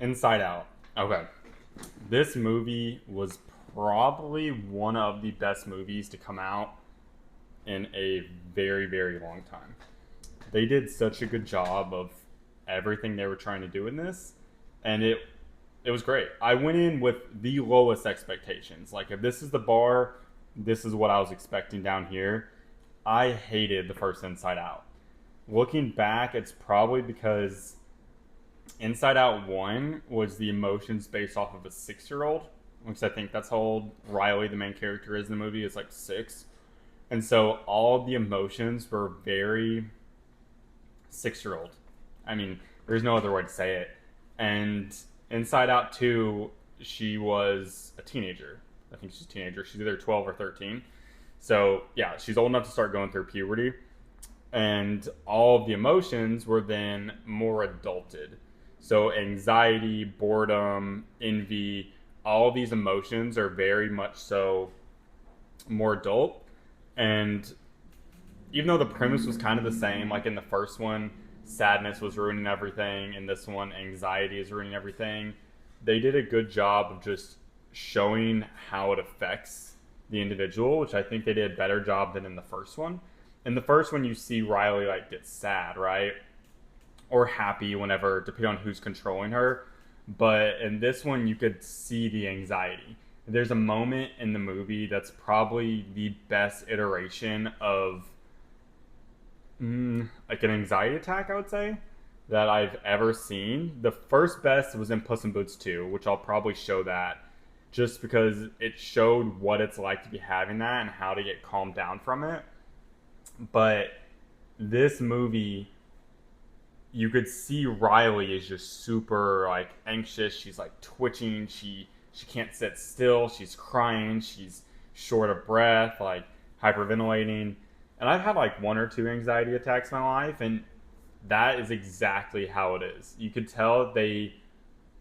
Inside Out. Okay. This movie was probably one of the best movies to come out in a very, very long time. They did such a good job of everything they were trying to do in this, and it was great. I went in with the lowest expectations. Like if this is the bar, this is what I was expecting down here. I hated the first Inside Out. Looking back, it's probably because Inside Out 1 was the emotions based off of a 6 year old, because I think that's how old Riley, the main character, is in the movie. It's like 6. And so all of the emotions were very 6 year old. I mean, there's no other way to say it. And Inside Out 2, she was a teenager. I think she's a teenager. She's either 12 or 13. So, yeah, she's old enough to start going through puberty. And all of the emotions were then more adulted. So, anxiety, boredom, envy, all of these emotions are very much so more adult. And even though the premise was kind of the same, like in the first one, sadness was ruining everything, in this one, anxiety is ruining everything. They did a good job of just showing how it affects the individual, which I think they did a better job than in the first one. In the first one, you see Riley like get sad, right? Or happy whenever, depending on who's controlling her. But in this one, you could see the anxiety. There's a moment in the movie that's probably the best iteration of like an anxiety attack, I would say, that I've ever seen. The first best was in Puss in Boots 2, which I'll probably show that just because it showed what it's like to be having that and how to get calmed down from it. But this movie, you could see Riley is just super like anxious. She's like twitching. She can't sit still. She's crying. She's short of breath, like hyperventilating. And I've had like one or two anxiety attacks in my life, and that is exactly how it is. You could tell they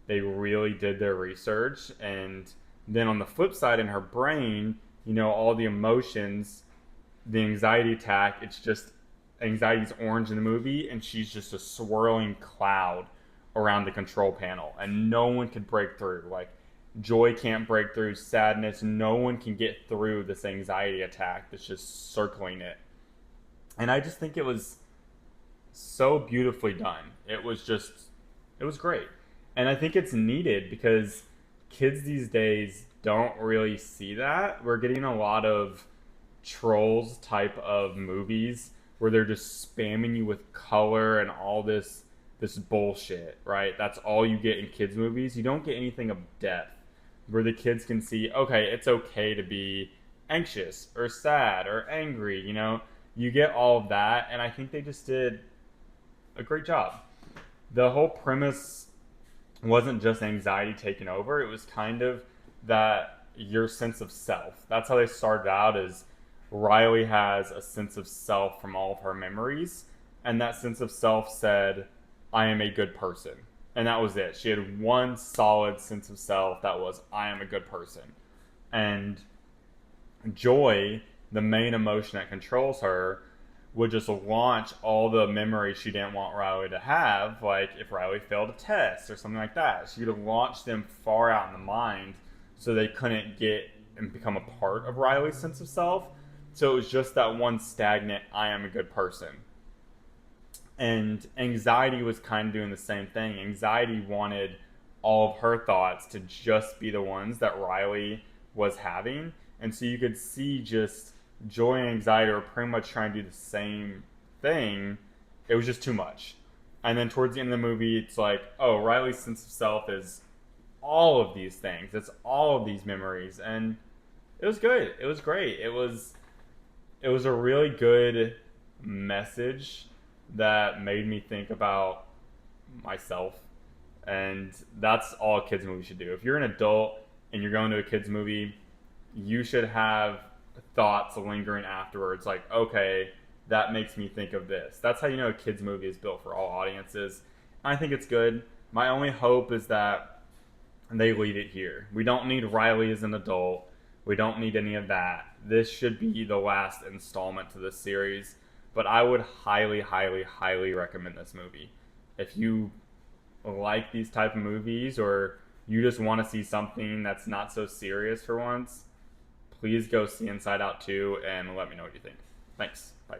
really did their research, and then on the flip side, in her brain, all the emotions, the anxiety attack, it's just anxiety's orange in the movie, and she's just a swirling cloud around the control panel, and no one could break through. Like joy can't break through, sadness, no one can get through this anxiety attack that's just circling it. And I just think it was so beautifully done. It was great. And I think it's needed because kids these days don't really see that. We're getting a lot of trolls type of movies where they're just spamming you with color and all this bullshit, right? That's all you get in kids movies. You don't get anything of depth where the kids can see, okay, it's okay to be anxious or sad or angry, You get all of that, and I think they just did a great job. The whole premise wasn't just anxiety taking over, it was kind of that your sense of self. That's how they started out, is Riley has a sense of self from all of her memories, and that sense of self said, I am a good person. And that was it. She had one solid sense of self that was, I am a good person. And joy, the main emotion that controls her, would just launch all the memories she didn't want Riley to have, like if Riley failed a test or something like that. She would launch them far out in the mind so they couldn't get and become a part of Riley's sense of self. So it was just that one stagnant, I am a good person. And anxiety was kind of doing the same thing. Anxiety wanted all of her thoughts to just be the ones that Riley was having. And so you could see just joy and anxiety were pretty much trying to do the same thing. It was just too much. And then towards the end of the movie, it's like, oh, Riley's sense of self is all of these things. It's all of these memories. And it was good. It was great. It was a really good message that made me think about myself. And that's all a kids movie should do. If you're an adult and you're going to a kids movie, you should have thoughts lingering afterwards, like, okay, that makes me think of this. That's how you know a kids movie is built for all audiences. I think it's good. My only hope is that they leave it here. We don't need Riley as an adult. We don't need any of that. This should be the last installment to this series. But I would highly, highly, highly recommend this movie. If you like these type of movies, or you just want to see something that's not so serious for once, please go see Inside Out 2 and let me know what you think. Thanks. Bye.